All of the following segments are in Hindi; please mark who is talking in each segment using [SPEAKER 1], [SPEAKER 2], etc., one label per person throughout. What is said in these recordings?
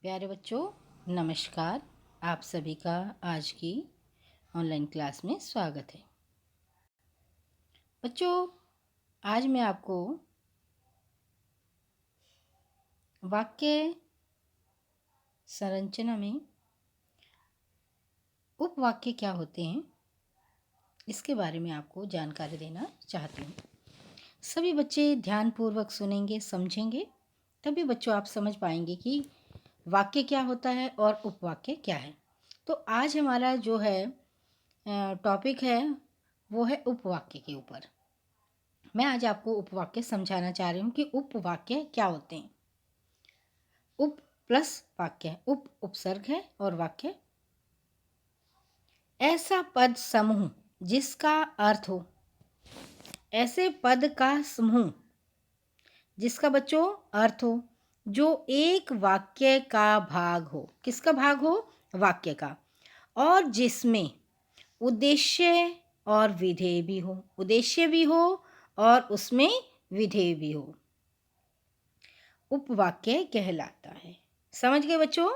[SPEAKER 1] प्यारे बच्चों, नमस्कार। आप सभी का आज की ऑनलाइन क्लास में स्वागत है। बच्चों, आज मैं आपको वाक्य संरचना में उपवाक्य क्या होते हैं इसके बारे में आपको जानकारी देना चाहती हूँ। सभी बच्चे ध्यानपूर्वक सुनेंगे, समझेंगे, तभी बच्चों आप समझ पाएंगे कि वाक्य क्या होता है और उपवाक्य क्या है। तो आज हमारा जो है टॉपिक है वो है उपवाक्य के ऊपर। मैं आज आपको उपवाक्य समझाना चाह रही हूँ कि उपवाक्य क्या होते हैं। उप प्लस वाक्य, उप उपसर्ग है और वाक्य ऐसा पद समूह जिसका अर्थ हो, ऐसे पद का समूह जिसका बच्चों अर्थ हो, जो एक वाक्य का भाग हो। किसका भाग हो? वाक्य का। और जिसमें उद्देश्य और विधेय भी हो, उद्देश्य भी हो और उसमें विधेय भी हो, उपवाक्य कहलाता है। समझ गए बच्चों?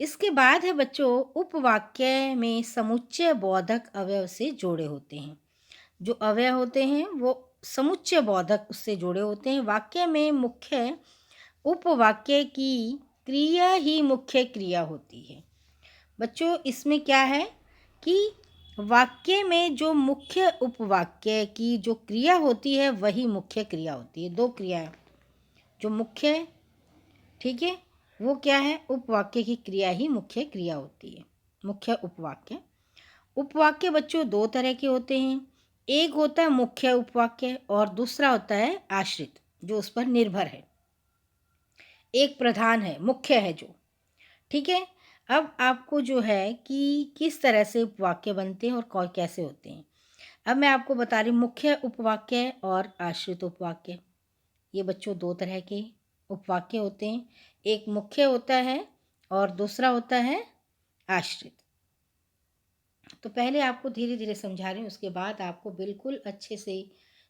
[SPEAKER 1] इसके बाद है बच्चों, उपवाक्य में समुच्चय बोधक अवयव से जुड़े होते हैं। जो अवयव होते हैं वो समुच्चय बोधक उससे जुड़े होते हैं। वाक्य में मुख्य उपवाक्य की क्रिया ही मुख्य क्रिया होती है। बच्चों, इसमें क्या है कि वाक्य में जो मुख्य उपवाक्य की जो क्रिया होती है वही मुख्य क्रिया होती है। दो क्रियाएं जो मुख्य है, ठीक है, वो क्या है? उपवाक्य की क्रिया ही मुख्य क्रिया होती है, मुख्य उपवाक्य। उपवाक्य बच्चों दो तरह के होते हैं। एक होता है मुख्य उपवाक्य और दूसरा होता है आश्रित, जो उस पर निर्भर है। एक प्रधान है, मुख्य है जो, ठीक है। अब आपको जो है कि किस तरह से उपवाक्य बनते हैं और कैसे होते हैं, अब मैं आपको बता रही हूँ। मुख्य उपवाक्य और आश्रित उपवाक्य, ये बच्चों दो तरह के उपवाक्य होते हैं। एक मुख्य होता है और दूसरा होता है आश्रित। तो पहले आपको धीरे धीरे समझा रही हूँ, उसके बाद आपको बिल्कुल अच्छे से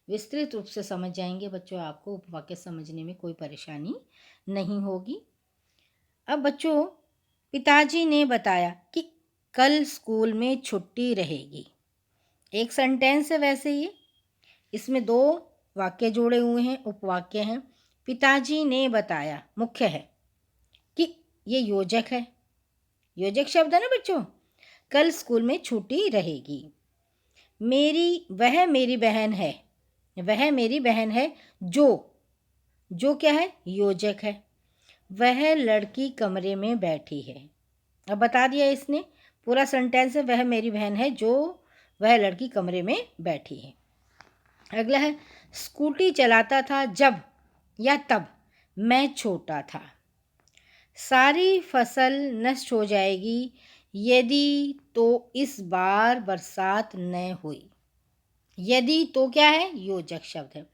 [SPEAKER 1] विस्तृत रूप से समझ जाएंगे बच्चों। आपको उपवाक्य समझने में कोई परेशानी नहीं होगी। अब बच्चों, पिताजी ने बताया कि कल स्कूल में छुट्टी रहेगी। एक सेंटेंस है वैसे ये, इसमें दो वाक्य जोड़े हुए हैं, उपवाक्य हैं। पिताजी ने बताया मुख्य है कि ये योजक है, योजक शब्द है ना बच्चों। कल स्कूल में छुट्टी रहेगी। वह मेरी बहन है, वह मेरी बहन है जो क्या है? योजक है। वह लड़की कमरे में बैठी है। अब बता दिया इसने, पूरा सेंटेंस है, वह मेरी बहन है जो वह लड़की कमरे में बैठी है। अगला है, स्कूटी चलाता था जब या तब मैं छोटा था। सारी फसल नष्ट हो जाएगी यदि तो इस बार बरसात न हुई। यदि तो क्या है? योजक शब्द है।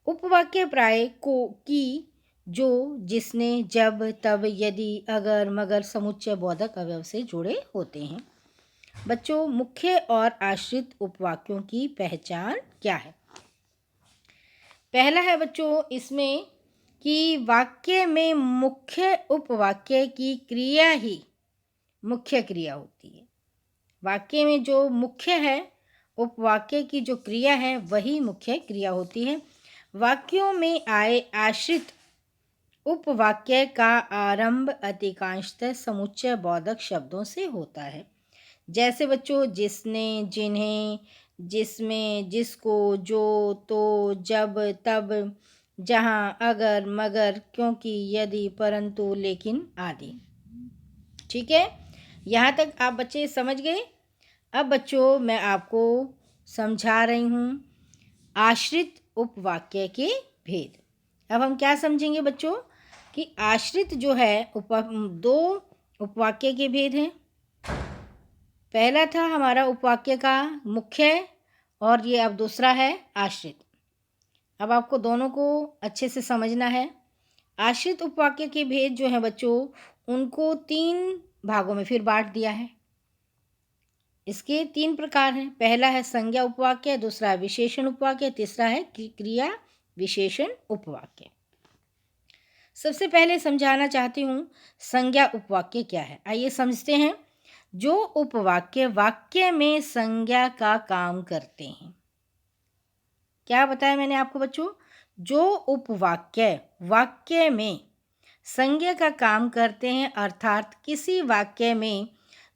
[SPEAKER 1] उपवाक्य प्राय को की, जो, जिसने, जब, तब, यदि, अगर, मगर समुच्चय बोधक अवयव से जुड़े होते हैं। बच्चों, मुख्य और आश्रित उपवाक्यों की पहचान क्या है? पहला है बच्चों इसमें कि वाक्य में मुख्य उपवाक्य की क्रिया ही मुख्य क्रिया होती है। वाक्य में जो मुख्य है, उपवाक्य की जो क्रिया है वही मुख्य क्रिया होती है। वाक्यों में आए आश्रित उपवाक्य का आरंभ अधिकांशतः समुच्चय बोधक शब्दों से होता है। जैसे बच्चों, जिसने, जिन्हें, जिसमें, जिसको, जो, तो, जब, तब, जहाँ, अगर, मगर, क्योंकि, यदि, परंतु, लेकिन आदि। ठीक है, यहाँ तक आप बच्चे समझ गए। अब बच्चों मैं आपको समझा रही हूँ आश्रित उपवाक्य के भेद। अब हम क्या समझेंगे बच्चों कि आश्रित जो है दो उपवाक्य के भेद हैं। पहला था हमारा उपवाक्य का मुख्य और ये अब दूसरा है आश्रित। अब आपको दोनों को अच्छे से समझना है। आश्रित उपवाक्य के भेद जो है बच्चों, उनको तीन भागों में फिर बांट दिया है। इसके तीन प्रकार हैं। पहला है संज्ञा उपवाक्य, दूसरा है विशेषण उपवाक्य, तीसरा है क्रिया विशेषण उपवाक्य। सबसे पहले समझाना चाहती हूँ संज्ञा उपवाक्य क्या है। आइए समझते हैं। जो उपवाक्य वाक्य में संज्ञा का काम करते हैं। क्या बताया मैंने आपको बच्चों? जो उपवाक्य वाक्य में संज्ञा का काम करते हैं, अर्थात किसी वाक्य में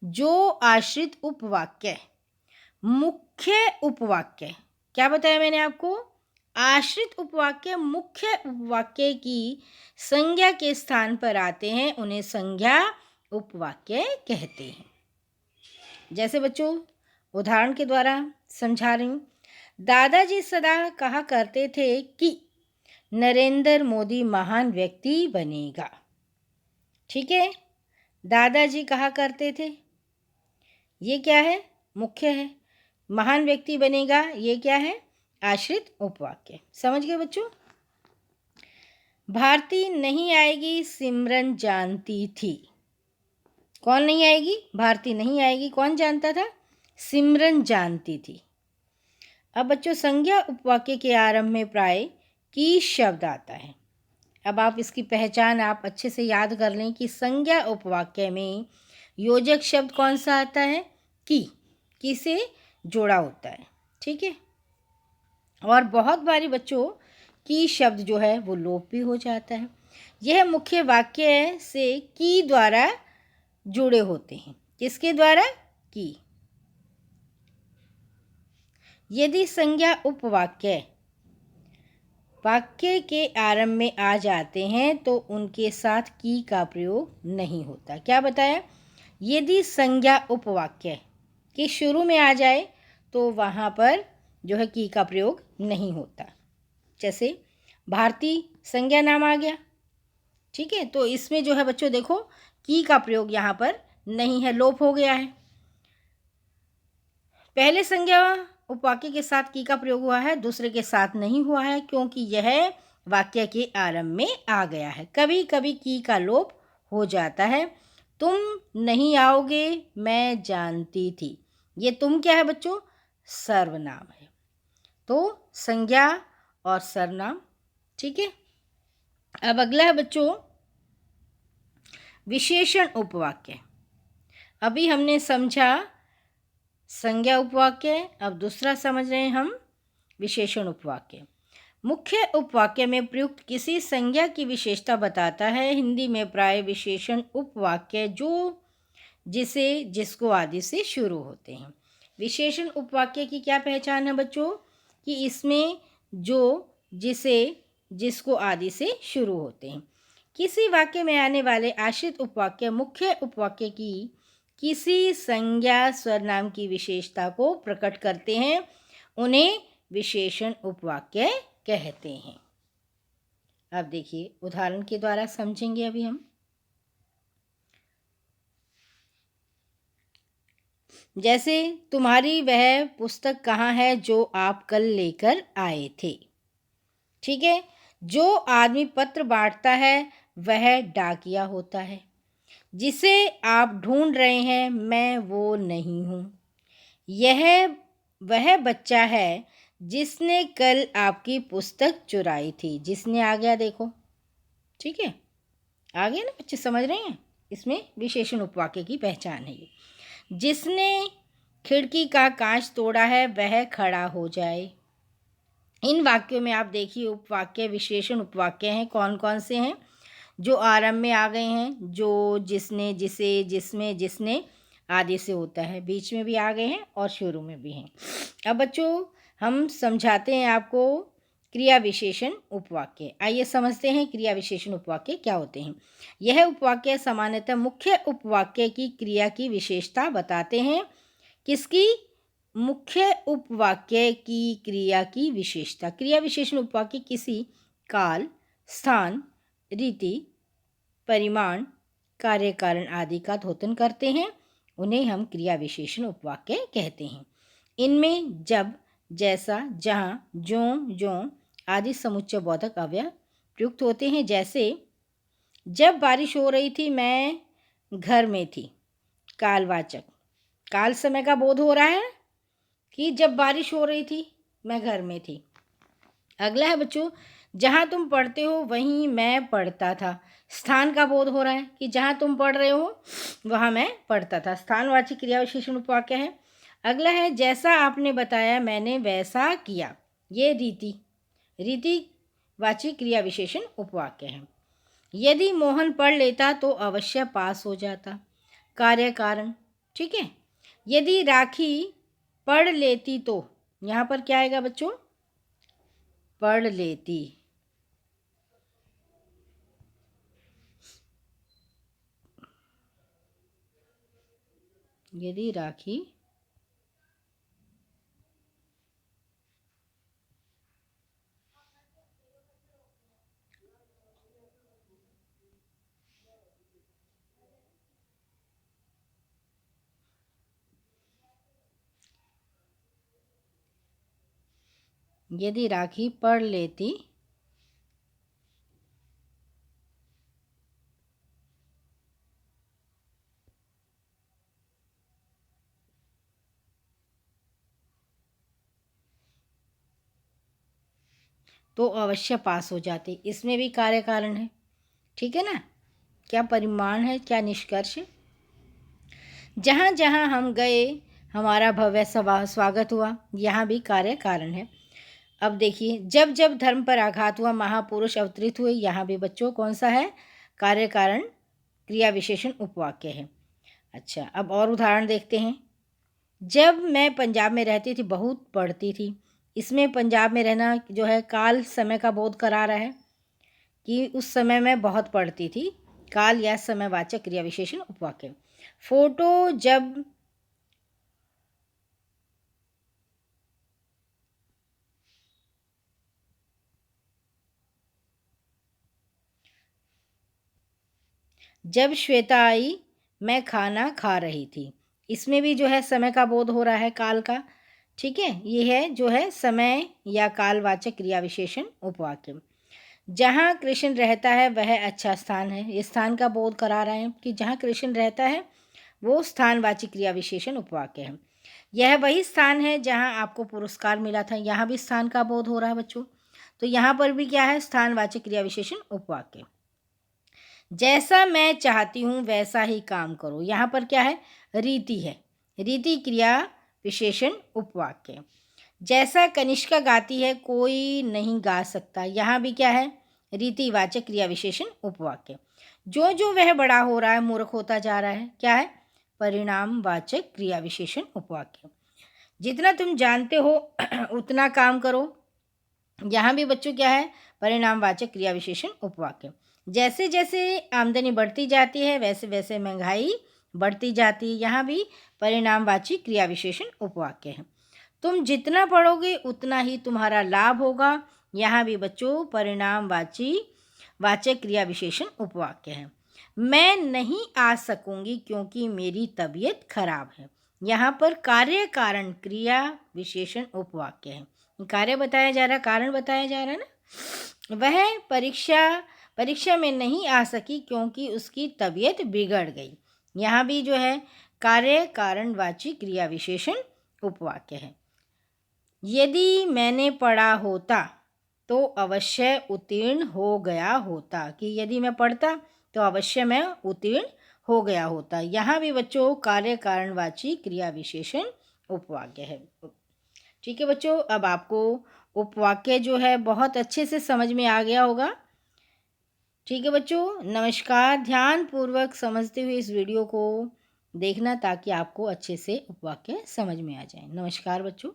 [SPEAKER 1] जो आश्रित उपवाक्य, मुख्य उपवाक्य, क्या बताया मैंने आपको? आश्रित उपवाक्य मुख्य उपवाक्य की संज्ञा के स्थान पर आते हैं, उन्हें संज्ञा उपवाक्य कहते हैं। जैसे बच्चों उदाहरण के द्वारा समझा रही हूँ। दादाजी सदा कहा करते थे कि नरेंद्र मोदी महान व्यक्ति बनेगा। ठीक है, दादाजी कहा करते थे, ये क्या है? मुख्य है। महान व्यक्ति बनेगा, ये क्या है? आश्रित उपवाक्य। समझ गए बच्चों? भारती नहीं आएगी, सिमरन जानती थी। कौन नहीं आएगी? भारती नहीं आएगी। कौन जानता था? सिमरन जानती थी। अब बच्चों संज्ञा उपवाक्य के आरंभ में प्राय की शब्द आता है। अब आप इसकी पहचान आप अच्छे से याद कर लें कि संज्ञा उपवाक्य में योजक शब्द कौन सा आता है? की से जोड़ा होता है। ठीक है, और बहुत बारी बच्चों की शब्द जो है वो लोप भी हो जाता है। यह मुख्य वाक्य से की द्वारा जुड़े होते हैं। किसके द्वारा? की। यदि संज्ञा उपवाक्य वाक्य के आरंभ में आ जाते हैं तो उनके साथ की का प्रयोग नहीं होता। क्या बताया? यदि संज्ञा उपवाक्य के शुरू में आ जाए तो वहाँ पर जो है की का प्रयोग नहीं होता। जैसे भारती संज्ञा नाम आ गया। ठीक है, तो इसमें जो है बच्चों देखो की का प्रयोग यहाँ पर नहीं है, लोप हो गया है। पहले संज्ञा उपवाक्य के साथ की का प्रयोग हुआ है, दूसरे के साथ नहीं हुआ है, क्योंकि यह वाक्य के आरंभ में आ गया है। कभी कभी की का लोप हो जाता है। तुम नहीं आओगे, मैं जानती थी। ये तुम क्या है बच्चों? सर्वनाम है। तो संज्ञा और सर्वनाम। ठीक है, अब अगला है बच्चों विशेषण उपवाक्य। अभी हमने समझा संज्ञा उपवाक्य, अब दूसरा समझ रहे हैं हम विशेषण उपवाक्य। मुख्य उपवाक्य में प्रयुक्त किसी संज्ञा की विशेषता बताता है। हिंदी में प्राय विशेषण उपवाक्य जो जिसे जिसको आदि से शुरू होते हैं। विशेषण उपवाक्य की क्या पहचान है बच्चों? कि इसमें जो जिसे जिसको आदि से शुरू होते हैं। किसी वाक्य में आने वाले आश्रित उपवाक्य मुख्य उपवाक्य की किसी संज्ञा स्वरनाम की विशेषता को प्रकट करते हैं, उन्हें विशेषण उपवाक्य कहते हैं। अब देखिए उदाहरण के द्वारा समझेंगे अभी हम। जैसे तुम्हारी वह पुस्तक कहाँ है जो आप कल लेकर आए थे। ठीक है, जो आदमी पत्र बांटता है वह डाकिया होता है। जिसे आप ढूंढ रहे हैं मैं वो नहीं हूँ। यह वह बच्चा है जिसने कल आपकी पुस्तक चुराई थी। जिसने आ गया देखो। ठीक है, आ गया ना बच्चे? समझ रहे हैं? इसमें विशेषण उपवाक्य की पहचान है ये। जिसने खिड़की का कांच तोड़ा है वह खड़ा हो जाए। इन वाक्यों में आप देखिए उपवाक्य विशेषण उपवाक्य हैं। कौन कौन से हैं? जो आरंभ में आ गए हैं, जो जिसने जिसे जिसमें जिसने आदि से होता है, बीच में भी आ गए हैं और शुरू में भी हैं। अब बच्चों हम समझाते हैं आपको क्रिया विशेषण उपवाक्य। आइए समझते हैं क्रिया विशेषण उपवाक्य क्या होते हैं। यह उपवाक्य सामान्यतः मुख्य उपवाक्य की क्रिया की विशेषता बताते हैं। किसकी? मुख्य उपवाक्य की क्रिया की विशेषता। क्रिया विशेषण उपवाक्य किसी काल, स्थान, रीति, परिमाण, कार्य कारण आदि का द्योतन करते हैं, उन्हें हम क्रिया विशेषण उपवाक्य कहते हैं। इनमें जब, जैसा, जहाँ, ज्यों आदि समुच्चय बोधक अवयव प्रयुक्त होते हैं। जैसे जब बारिश हो रही थी मैं घर में थी। कालवाचक, काल समय का बोध हो रहा है कि जब बारिश हो रही थी मैं घर में थी। अगला है बच्चों जहाँ तुम पढ़ते हो वहीं मैं पढ़ता था। स्थान का बोध हो रहा है कि जहाँ तुम पढ़ रहे हो वहाँ मैं पढ़ता था। स्थानवाची क्रिया विशेषण उपवाक्य है। अगला है जैसा आपने बताया मैंने वैसा किया। ये रीतिवाची क्रिया विशेषण उपवाक्य है। यदि मोहन पढ़ लेता तो अवश्य पास हो जाता। कार्य कारण, ठीक है। यदि राखी पढ़ लेती तो, यहाँ पर क्या आएगा बच्चों? पढ़ लेती। यदि राखी पढ़ लेती तो अवश्य पास हो जाती। इसमें भी कार्य कारण है, ठीक है ना। क्या परिमाण है, क्या निष्कर्ष है? जहाँ जहाँ हम गए हमारा भव्य स्वागत हुआ, यहाँ भी कार्य कारण है। अब देखिए जब जब धर्म पर आघात हुआ महापुरुष अवतरित हुए, यहाँ भी बच्चों कौन सा है? कार्य कारण क्रिया विशेषण उपवाक्य है। अच्छा, अब और उदाहरण देखते हैं। जब मैं पंजाब में रहती थी बहुत पढ़ती थी। इसमें पंजाब में रहना जो है काल समय का बोध करा रहा है कि उस समय मैं बहुत पढ़ती थी। काल या समयवाचक क्रिया विशेषण उपवाक्य। फोटो जब श्वेता आई मैं खाना खा रही थी। इसमें भी जो है समय का बोध हो रहा है, काल का, ठीक है। ये है जो है समय या कालवाचक क्रिया विशेषण उपवाक्य। जहाँ कृष्ण रहता है वह अच्छा स्थान है। ये स्थान का बोध करा रहे हैं कि जहाँ कृष्ण रहता है वो स्थानवाची क्रिया विशेषण उपवाक्य है। यह वही स्थान है जहाँ आपको पुरस्कार मिला था। यहाँ भी स्थान का बोध हो रहा है बच्चों। तो यहाँ पर भी क्या है? स्थानवाची क्रिया विशेषण उपवाक्य। जैसा मैं चाहती हूँ वैसा ही काम करो। यहाँ पर क्या है? रीति है। रीति क्रिया विशेषण उपवाक्य। जैसा कनिष्का गाती है कोई नहीं गा सकता। यहाँ भी क्या है? रीतिवाचक क्रिया विशेषण उपवाक्य। जो जो वह बड़ा हो रहा है मूर्ख होता जा रहा है, क्या है? परिणामवाचक क्रिया विशेषण उपवाक्य। जितना तुम जानते हो उतना काम करो। यहाँ भी बच्चों क्या है? परिणामवाचक क्रिया विशेषण उपवाक्य। जैसे जैसे आमदनी बढ़ती जाती है वैसे वैसे महंगाई बढ़ती जाती है। यहाँ भी परिणामवाची क्रिया विशेषण उपवाक्य है। तुम जितना पढ़ोगे उतना ही तुम्हारा लाभ होगा। यहाँ भी बच्चों परिणामवाची वाचक क्रिया विशेषण उपवाक्य है। मैं नहीं आ सकूंगी क्योंकि मेरी तबीयत खराब है। यहाँ पर कार्य कारण क्रिया विशेषण उपवाक्य है। कार्य बताया जा रहा है, कारण बताया जा रहा है ना। वह परीक्षा में नहीं आ सकी क्योंकि उसकी तबीयत बिगड़ गई। यहाँ भी जो है कार्य कारणवाची क्रिया विशेषण उपवाक्य है। यदि मैंने पढ़ा होता तो अवश्य उत्तीर्ण हो गया होता, कि यदि मैं पढ़ता तो अवश्य मैं उत्तीर्ण हो गया होता। यहाँ भी बच्चों कार्य कारणवाची क्रिया विशेषण उपवाक्य है। ठीक है बच्चों, अब आपको उपवाक्य जो है बहुत अच्छे से समझ में आ गया होगा। ठीक है बच्चों, नमस्कार। ध्यानपूर्वक समझते हुए इस वीडियो को देखना ताकि आपको अच्छे से उपवाक्य समझ में आ जाए। नमस्कार बच्चों।